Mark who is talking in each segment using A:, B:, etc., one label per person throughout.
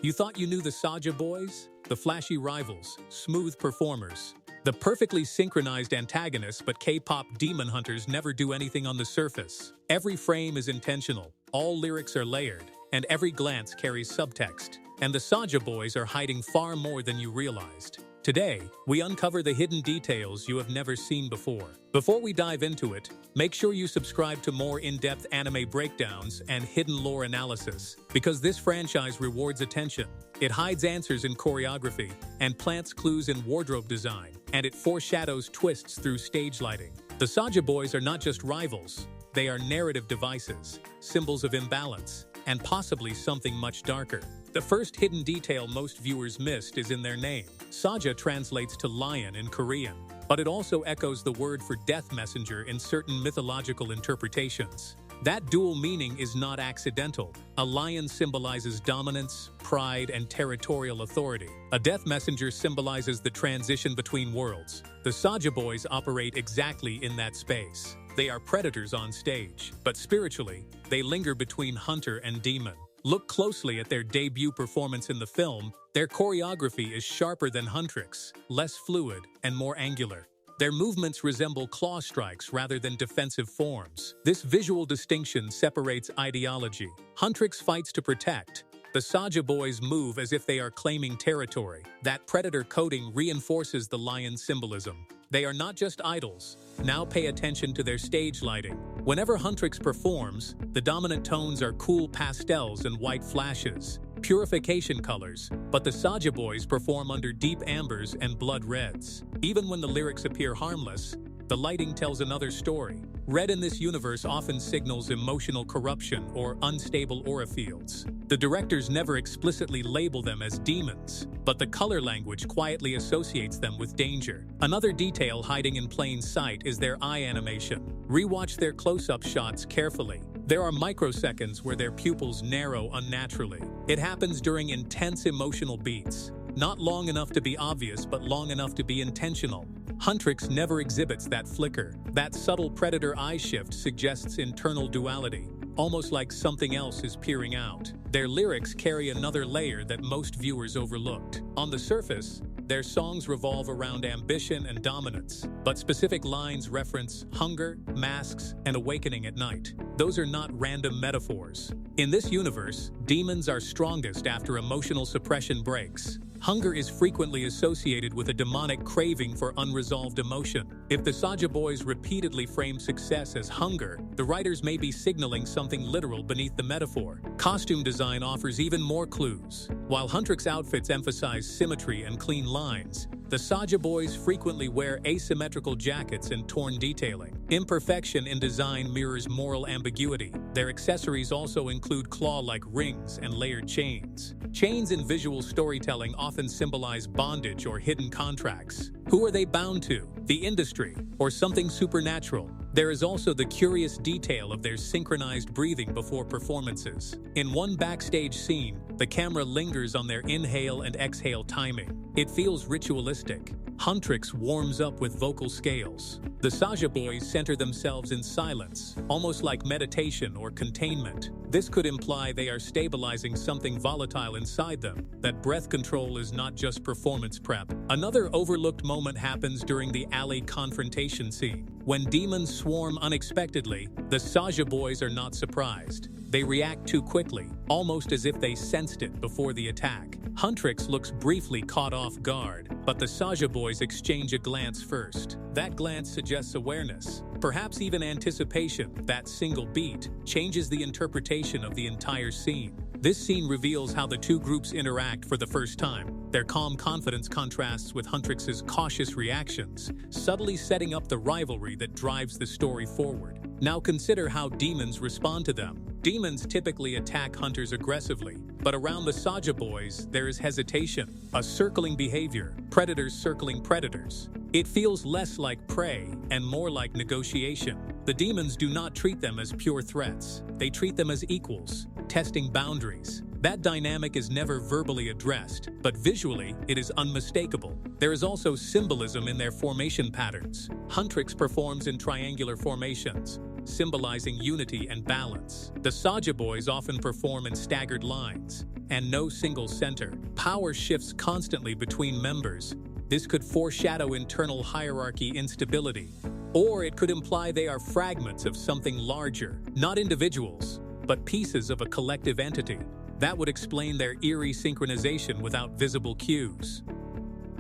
A: You thought you knew the Saja Boys? The flashy rivals, smooth performers. The perfectly synchronized antagonists, but K-pop demon hunters never do anything on the surface. Every frame is intentional, all lyrics are layered, and every glance carries subtext. And the Saja Boys are hiding far more than you realized. Today, we uncover the hidden details you have never seen before. Before we dive into it, make sure you subscribe to more in-depth anime breakdowns and hidden lore analysis, because this franchise rewards attention. It hides answers in choreography and plants clues in wardrobe design, and it foreshadows twists through stage lighting. The Saja Boys are not just rivals, they are narrative devices, symbols of imbalance, and possibly something much darker. The first hidden detail most viewers missed is in their name. Saja translates to lion in Korean, but it also echoes the word for death messenger in certain mythological interpretations. That dual meaning is not accidental. A lion symbolizes dominance, pride, and territorial authority. A death messenger symbolizes the transition between worlds. The Saja Boys operate exactly in that space. They are predators on stage, but spiritually, they linger between hunter and demon. Look closely at their debut performance in the film. Their choreography is sharper than Huntrix, less fluid, and more angular. Their movements resemble claw strikes rather than defensive forms. This visual distinction separates ideology. Huntrix fights to protect. The Saja Boys move as if they are claiming territory. That predator coding reinforces the lion symbolism. They are not just idols. Now pay attention to their stage lighting. Whenever Huntrix performs, the dominant tones are cool pastels and white flashes, purification colors, but the Saja Boys perform under deep ambers and blood reds. Even when the lyrics appear harmless, the lighting tells another story. Red in this universe often signals emotional corruption or unstable aura fields. The directors never explicitly label them as demons, but the color language quietly associates them with danger. Another detail hiding in plain sight is their eye animation. Rewatch their close-up shots carefully. There are microseconds where their pupils narrow unnaturally. It happens during intense emotional beats. Not long enough to be obvious, but long enough to be intentional. Huntrix never exhibits that flicker. That subtle predator eye shift suggests internal duality, almost like something else is peering out. Their lyrics carry another layer that most viewers overlooked. On the surface, their songs revolve around ambition and dominance, but specific lines reference hunger, masks, and awakening at night. Those are not random metaphors. In this universe, demons are strongest after emotional suppression breaks. Hunger is frequently associated with a demonic craving for unresolved emotion. If the Saja Boys repeatedly frame success as hunger, the writers may be signaling something literal beneath the metaphor. Costume design offers even more clues. While Huntrix outfits emphasize symmetry and clean lines, the Saja Boys frequently wear asymmetrical jackets and torn detailing. Imperfection in design mirrors moral ambiguity. Their accessories also include claw-like rings and layered chains. Chains in visual storytelling often symbolize bondage or hidden contracts. Who are they bound to? The industry, or something supernatural? There is also the curious detail of their synchronized breathing before performances. In one backstage scene, the camera lingers on their inhale and exhale timing. It feels ritualistic. Huntrix warms up with vocal scales. The Saja Boys center themselves in silence, almost like meditation or containment. This could imply they are stabilizing something volatile inside them, that breath control is not just performance prep. Another overlooked moment happens during the alley confrontation scene. When demons swarm unexpectedly, the Saja Boys are not surprised. They react too quickly, almost as if they sensed it before the attack. Huntrix looks briefly caught off guard, but the Saja Boys exchange a glance first. That glance suggests awareness, perhaps even anticipation. That single beat changes the interpretation of the entire scene. This scene reveals how the two groups interact for the first time. Their calm confidence contrasts with Huntrix's cautious reactions, subtly setting up the rivalry that drives the story forward. Now consider how demons respond to them. Demons typically attack hunters aggressively, but around the Saja Boys, there is hesitation, a circling behavior, predators circling predators. It feels less like prey and more like negotiation. The demons do not treat them as pure threats. They treat them as equals, testing boundaries. That dynamic is never verbally addressed, but visually, it is unmistakable. There is also symbolism in their formation patterns. Huntrix performs in triangular formations, symbolizing unity and balance. The Saja Boys often perform in staggered lines, and no single center. Power shifts constantly between members. This could foreshadow internal hierarchy instability, or it could imply they are fragments of something larger, not individuals, but pieces of a collective entity. That would explain their eerie synchronization without visible cues.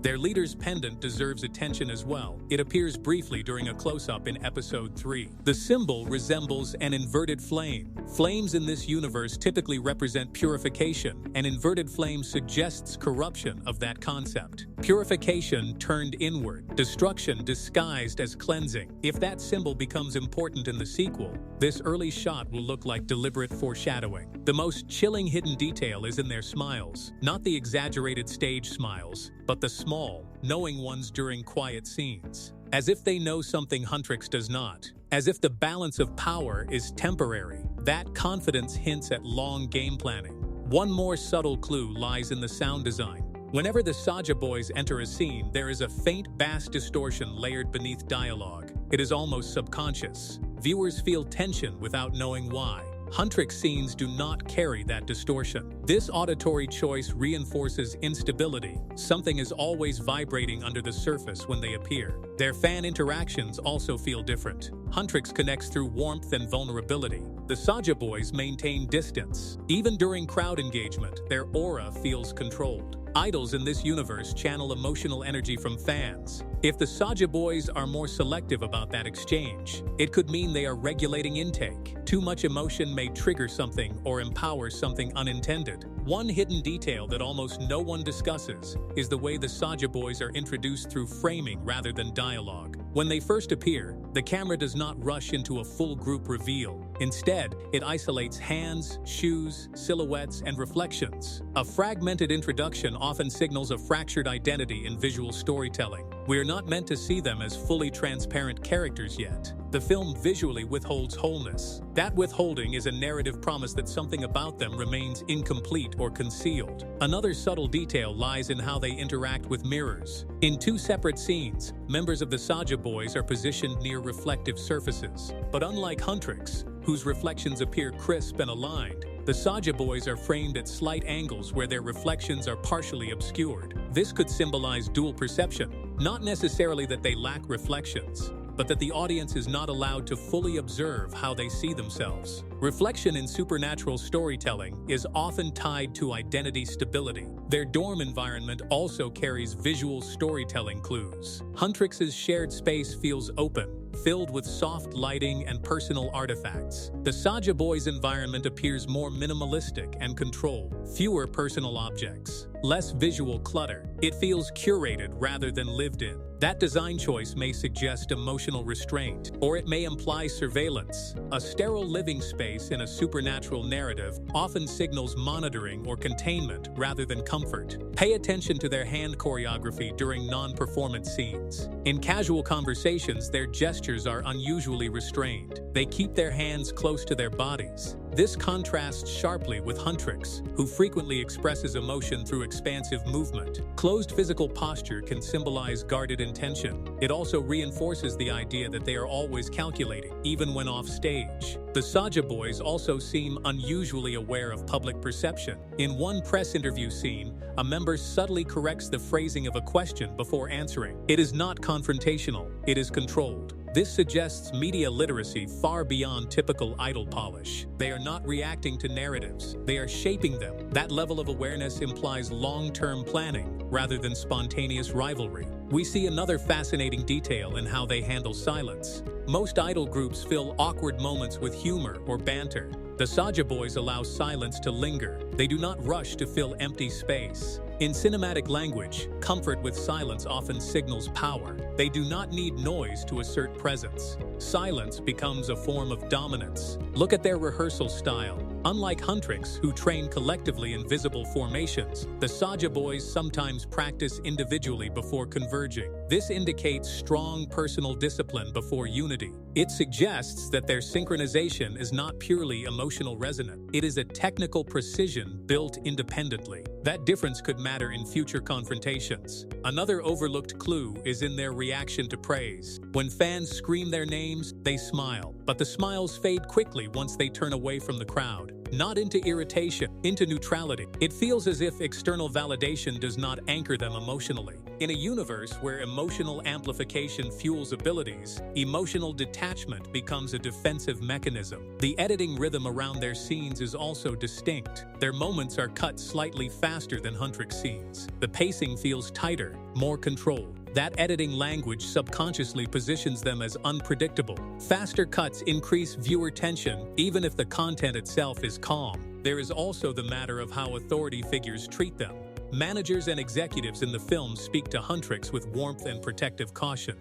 A: Their leader's pendant deserves attention as well. It appears briefly during a close-up in Episode 3. The symbol resembles an inverted flame. Flames in this universe typically represent purification. An inverted flame suggests corruption of that concept. Purification turned inward, destruction disguised as cleansing. If that symbol becomes important in the sequel, this early shot will look like deliberate foreshadowing. The most chilling hidden detail is in their smiles, not the exaggerated stage smiles, but the small, knowing ones during quiet scenes. As if they know something Huntrix does not. As if the balance of power is temporary. That confidence hints at long game planning. One more subtle clue lies in the sound design. Whenever the Saja Boys enter a scene, there is a faint bass distortion layered beneath dialogue. It is almost subconscious. Viewers feel tension without knowing why. Huntrix scenes do not carry that distortion. This auditory choice reinforces instability. Something is always vibrating under the surface when they appear. Their fan interactions also feel different. Huntrix connects through warmth and vulnerability. The Saja Boys maintain distance. Even during crowd engagement, their aura feels controlled. Idols in this universe channel emotional energy from fans. If the Saja Boys are more selective about that exchange, it could mean they are regulating intake. Too much emotion may trigger something or empower something unintended. One hidden detail that almost no one discusses is the way the Saja Boys are introduced through framing rather than dialogue. When they first appear, the camera does not rush into a full group reveal. Instead, it isolates hands, shoes, silhouettes, and reflections. A fragmented introduction often signals a fractured identity in visual storytelling. We are not meant to see them as fully transparent characters yet. The film visually withholds wholeness. That withholding is a narrative promise that something about them remains incomplete or concealed. Another subtle detail lies in how they interact with mirrors. In two separate scenes, members of the Saja Boys are positioned near reflective surfaces. But unlike Huntrix, whose reflections appear crisp and aligned, the Saja Boys are framed at slight angles where their reflections are partially obscured. This could symbolize dual perception, not necessarily that they lack reflections, but that the audience is not allowed to fully observe how they see themselves. Reflection in supernatural storytelling is often tied to identity stability. Their dorm environment also carries visual storytelling clues. Huntrix's shared space feels open, filled with soft lighting and personal artifacts. The Saja Boys' environment appears more minimalistic and controlled. Fewer personal objects, less visual clutter. It feels curated rather than lived in. That design choice may suggest emotional restraint, or it may imply surveillance. A sterile living space in a supernatural narrative often signals monitoring or containment rather than comfort. Pay attention to their hand choreography during non-performance scenes. In casual conversations, their gestures are unusually restrained. They keep their hands close to their bodies. This contrasts sharply with Huntrix, who frequently expresses emotion through expansive movement. Closed physical posture can symbolize guarded intention. It also reinforces the idea that they are always calculating, even when off stage. The Saja Boys also seem unusually aware of public perception. In one press interview scene, a member subtly corrects the phrasing of a question before answering. It is not confrontational, it is controlled. This suggests media literacy far beyond typical idol polish. They are not reacting to narratives, they are shaping them. That level of awareness implies long-term planning rather than spontaneous rivalry. We see another fascinating detail in how they handle silence. Most idol groups fill awkward moments with humor or banter. The Saja Boys allow silence to linger. They do not rush to fill empty space. In cinematic language, comfort with silence often signals power. They do not need noise to assert presence. Silence becomes a form of dominance. Look at their rehearsal style. Unlike Huntrix, who train collectively in visible formations, the Saja Boys sometimes practice individually before converging. This indicates strong personal discipline before unity. It suggests that their synchronization is not purely emotional resonant. It is a technical precision built independently. That difference could matter in future confrontations. Another overlooked clue is in their reaction to praise. When fans scream their names, they smile, but the smiles fade quickly once they turn away from the crowd. not into irritation, into neutrality. It feels as if external validation does not anchor them emotionally. In a universe where emotional amplification fuels abilities, emotional detachment becomes a defensive mechanism. The editing rhythm around their scenes is also distinct. Their moments are cut slightly faster than Huntrix scenes. The pacing feels tighter, more controlled. That editing language subconsciously positions them as unpredictable. Faster cuts increase viewer tension, even if the content itself is calm. There is also the matter of how authority figures treat them. Managers and executives in the film speak to Huntrix with warmth and protective caution.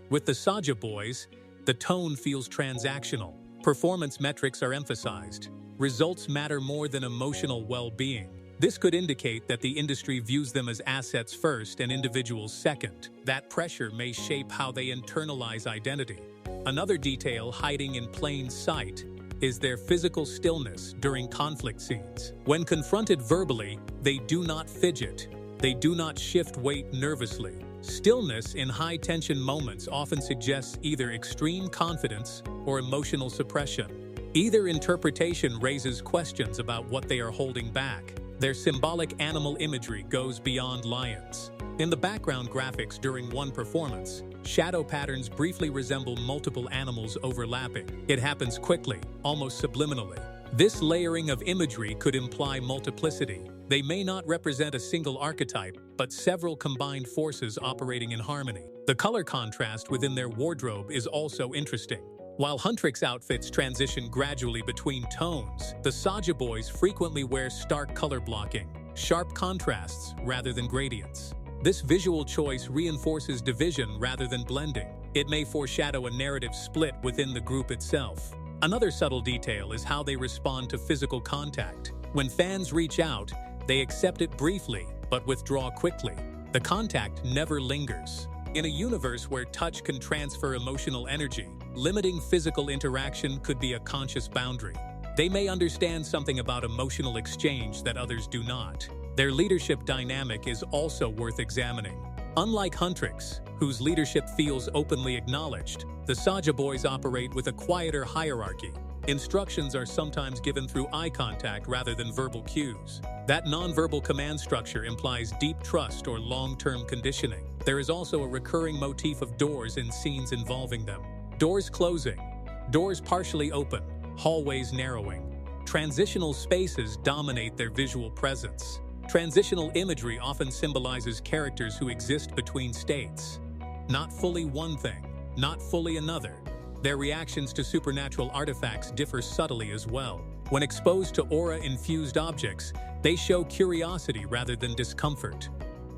A: With the Saja Boys, the tone feels transactional. Performance metrics are emphasized. Results matter more than emotional well-being. This could indicate that the industry views them as assets first and individuals second. That pressure may shape how they internalize identity. Another detail hiding in plain sight is their physical stillness during conflict scenes. When confronted verbally, they do not fidget. They do not shift weight nervously. Stillness in high-tension moments often suggests either extreme confidence or emotional suppression. Either interpretation raises questions about what they are holding back. Their symbolic animal imagery goes beyond lions. In the background graphics during one performance, shadow patterns briefly resemble multiple animals overlapping. It happens quickly, almost subliminally. This layering of imagery could imply multiplicity. They may not represent a single archetype, but several combined forces operating in harmony. The color contrast within their wardrobe is also interesting. While Huntrix outfits transition gradually between tones, the Saja Boys frequently wear stark color blocking, sharp contrasts rather than gradients. This visual choice reinforces division rather than blending. It may foreshadow a narrative split within the group itself. Another subtle detail is how they respond to physical contact. When fans reach out, they accept it briefly, but withdraw quickly. The contact never lingers. In a universe where touch can transfer emotional energy, limiting physical interaction could be a conscious boundary. They may understand something about emotional exchange that others do not. Their leadership dynamic is also worth examining. Unlike Huntrix, whose leadership feels openly acknowledged, the Saja Boys operate with a quieter hierarchy. Instructions are sometimes given through eye contact rather than verbal cues. That nonverbal command structure implies deep trust or long-term conditioning. There is also a recurring motif of doors in scenes involving them. Doors closing, doors partially open, hallways narrowing. Transitional spaces dominate their visual presence. Transitional imagery often symbolizes characters who exist between states. Not fully one thing, not fully another. Their reactions to supernatural artifacts differ subtly as well. When exposed to aura-infused objects, they show curiosity rather than discomfort.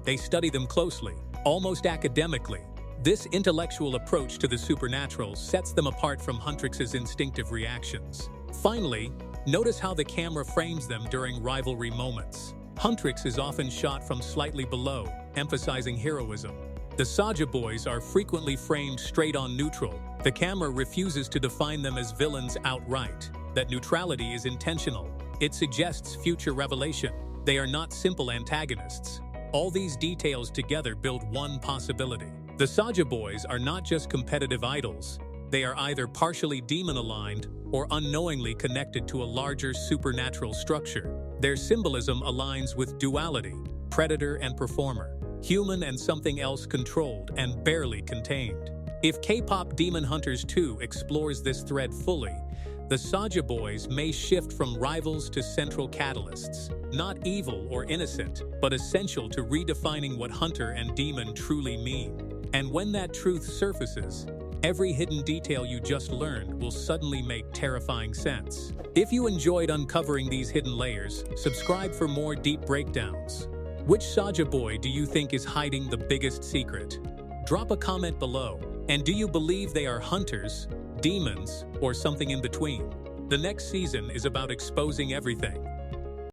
A: They study them closely, almost academically. This intellectual approach to the supernatural sets them apart from Huntrix's instinctive reactions. Finally, notice how the camera frames them during rivalry moments. Huntrix is often shot from slightly below, emphasizing heroism. The Saja Boys are frequently framed straight on neutral. The camera refuses to define them as villains outright. That neutrality is intentional. It suggests future revelation. They are not simple antagonists. All these details together build one possibility. The Saja Boys are not just competitive idols. They are either partially demon-aligned or unknowingly connected to a larger supernatural structure. Their symbolism aligns with duality, predator and performer, human and something else controlled and barely contained. If K-pop Demon Hunters 2 explores this thread fully, the Saja Boys may shift from rivals to central catalysts, not evil or innocent, but essential to redefining what hunter and demon truly mean. And when that truth surfaces, every hidden detail you just learned will suddenly make terrifying sense. If you enjoyed uncovering these hidden layers, subscribe for more deep breakdowns. Which Saja Boy do you think is hiding the biggest secret? Drop a comment below. And do you believe they are hunters, demons, or something in between? The next season is about exposing everything.